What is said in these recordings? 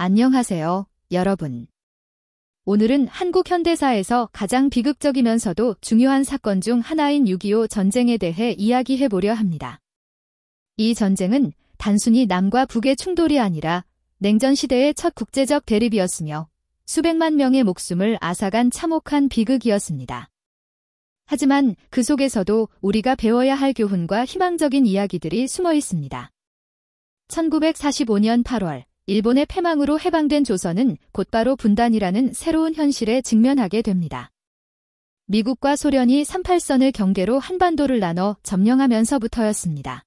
안녕하세요, 여러분. 오늘은 한국 현대사에서 가장 비극적이면서도 중요한 사건 중 하나인 6.25 전쟁에 대해 이야기해보려 합니다. 이 전쟁은 단순히 남과 북의 충돌이 아니라 냉전 시대의 첫 국제적 대립이었으며 수백만 명의 목숨을 앗아간 참혹한 비극이었습니다. 하지만 그 속에서도 우리가 배워야 할 교훈과 희망적인 이야기들이 숨어 있습니다. 1945년 8월 일본의 패망으로 해방된 조선은 곧바로 분단이라는 새로운 현실에 직면하게 됩니다. 미국과 소련이 38선을 경계로 한반도를 나눠 점령하면서부터였습니다.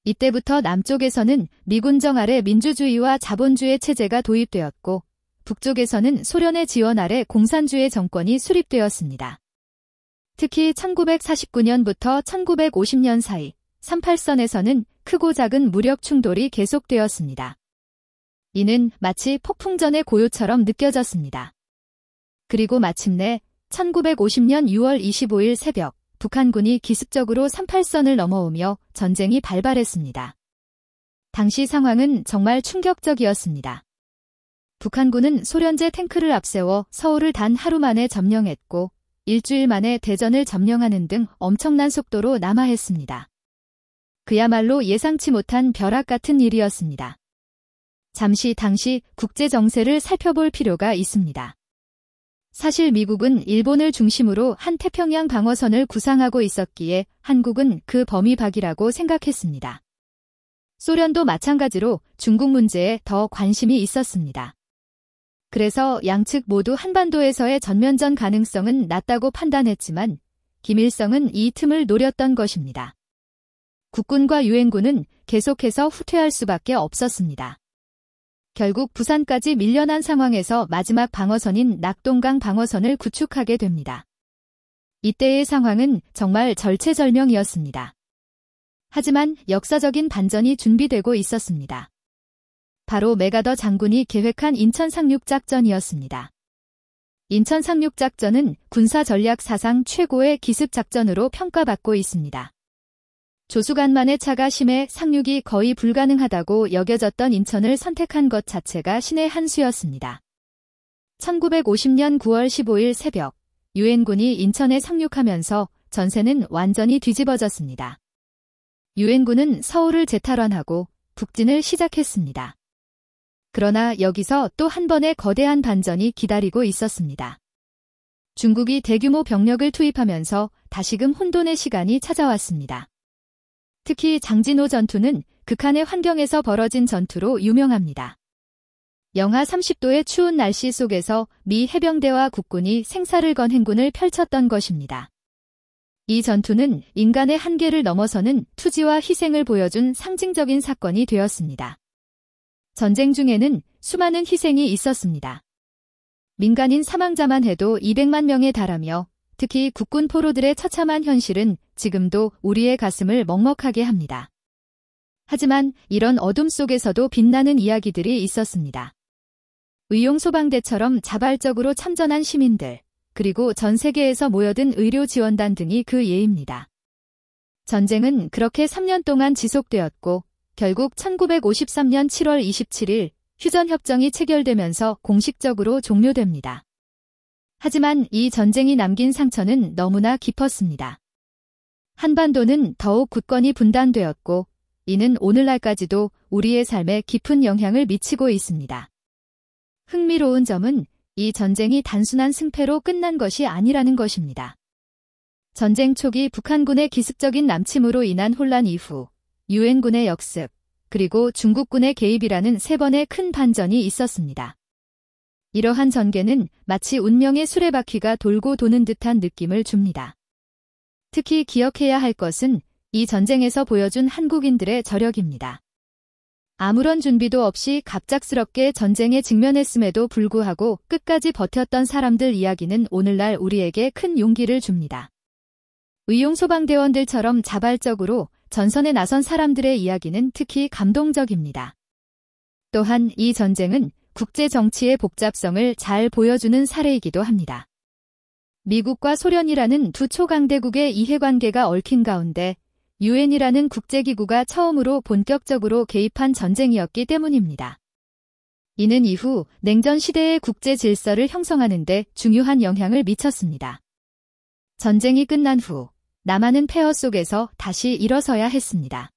이때부터 남쪽에서는 미군정 아래 민주주의와 자본주의 체제가 도입되었고 북쪽에서는 소련의 지원 아래 공산주의 정권이 수립되었습니다. 특히 1949년부터 1950년 사이 38선에서는 크고 작은 무력 충돌이 계속되었습니다. 이는 마치 폭풍전의 고요처럼 느껴졌습니다. 그리고 마침내 1950년 6월 25일 새벽 북한군이 기습적으로 38선을 넘어오며 전쟁이 발발했습니다. 당시 상황은 정말 충격적이었습니다. 북한군은 소련제 탱크를 앞세워 서울을 단 하루 만에 점령했고 일주일 만에 대전을 점령하는 등 엄청난 속도로 남하했습니다. 그야말로 예상치 못한 벼락 같은 일이었습니다. 잠시 당시 국제 정세를 살펴볼 필요가 있습니다. 사실 미국은 일본을 중심으로 한 태평양 방어선을 구상하고 있었기에 한국은 그 범위 밖이라고 생각했습니다. 소련도 마찬가지로 중국 문제에 더 관심이 있었습니다. 그래서 양측 모두 한반도에서의 전면전 가능성은 낮다고 판단했지만 김일성은 이 틈을 노렸던 것입니다. 국군과 유엔군은 계속해서 후퇴할 수밖에 없었습니다. 결국 부산까지 밀려난 상황에서 마지막 방어선인 낙동강 방어선을 구축하게 됩니다. 이때의 상황은 정말 절체절명이었습니다. 하지만 역사적인 반전이 준비되고 있었습니다. 바로 맥아더 장군이 계획한 인천 상륙작전이었습니다. 인천 상륙작전은 군사전략 사상 최고의 기습작전으로 평가받고 있습니다. 조수간만의 차가 심해 상륙이 거의 불가능하다고 여겨졌던 인천을 선택한 것 자체가 신의 한 수였습니다. 1950년 9월 15일 새벽 유엔군이 인천에 상륙하면서 전세는 완전히 뒤집어졌습니다. 유엔군은 서울을 재탈환하고 북진을 시작했습니다. 그러나 여기서 또 한 번의 거대한 반전이 기다리고 있었습니다. 중국이 대규모 병력을 투입하면서 다시금 혼돈의 시간이 찾아왔습니다. 특히 장진호 전투는 극한의 환경에서 벌어진 전투로 유명합니다. 영하 30도의 추운 날씨 속에서 미 해병대와 국군이 생사를 건 행군을 펼쳤던 것입니다. 이 전투는 인간의 한계를 넘어서는 투지와 희생을 보여준 상징적인 사건이 되었습니다. 전쟁 중에는 수많은 희생이 있었습니다. 민간인 사망자만 해도 200만 명에 달하며 특히 국군 포로들의 처참한 현실은 지금도 우리의 가슴을 먹먹하게 합니다. 하지만 이런 어둠 속에서도 빛나는 이야기들이 있었습니다. 의용소방대처럼 자발적으로 참전한 시민들, 그리고 전 세계에서 모여든 의료지원단 등이 그 예입니다. 전쟁은 그렇게 3년 동안 지속되었고 결국 1953년 7월 27일 휴전협정이 체결되면서 공식적으로 종료됩니다. 하지만 이 전쟁이 남긴 상처는 너무나 깊었습니다. 한반도는 더욱 굳건히 분단되었고 이는 오늘날까지도 우리의 삶에 깊은 영향을 미치고 있습니다. 흥미로운 점은 이 전쟁이 단순한 승패로 끝난 것이 아니라는 것입니다. 전쟁 초기 북한군의 기습적인 남침으로 인한 혼란 이후 유엔군의 역습, 그리고 중국군의 개입이라는 세 번의 큰 반전이 있었습니다. 이러한 전개는 마치 운명의 수레바퀴가 돌고 도는 듯한 느낌을 줍니다. 특히 기억해야 할 것은 이 전쟁에서 보여준 한국인들의 저력입니다. 아무런 준비도 없이 갑작스럽게 전쟁에 직면했음에도 불구하고 끝까지 버텼던 사람들 이야기는 오늘날 우리에게 큰 용기를 줍니다. 의용소방대원들처럼 자발적으로 전선에 나선 사람들의 이야기는 특히 감동적입니다. 또한 이 전쟁은 국제 정치의 복잡성을 잘 보여주는 사례이기도 합니다. 미국과 소련이라는 두 초강대국의 이해관계가 얽힌 가운데 유엔이라는 국제기구가 처음으로 본격적으로 개입한 전쟁이었기 때문입니다. 이는 이후 냉전 시대의 국제 질서를 형성하는 데 중요한 영향을 미쳤습니다. 전쟁이 끝난 후 남한은 폐허 속에서 다시 일어서야 했습니다.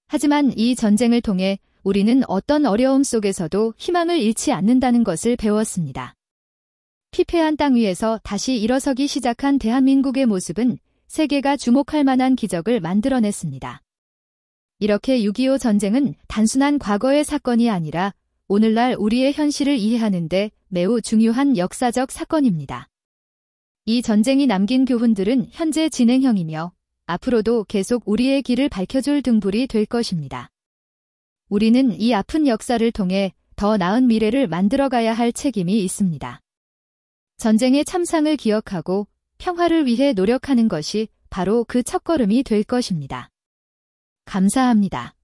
하지만 이 전쟁을 통해 우리는 어떤 어려움 속에서도 희망을 잃지 않는다는 것을 배웠습니다. 피폐한 땅 위에서 다시 일어서기 시작한 대한민국의 모습은 세계가 주목할 만한 기적을 만들어냈습니다. 이렇게 6.25 전쟁은 단순한 과거의 사건이 아니라 오늘날 우리의 현실을 이해하는 데 매우 중요한 역사적 사건입니다. 이 전쟁이 남긴 교훈들은 현재 진행형이며 앞으로도 계속 우리의 길을 밝혀줄 등불이 될 것입니다. 우리는 이 아픈 역사를 통해 더 나은 미래를 만들어가야 할 책임이 있습니다. 전쟁의 참상을 기억하고 평화를 위해 노력하는 것이 바로 그 첫걸음이 될 것입니다. 감사합니다.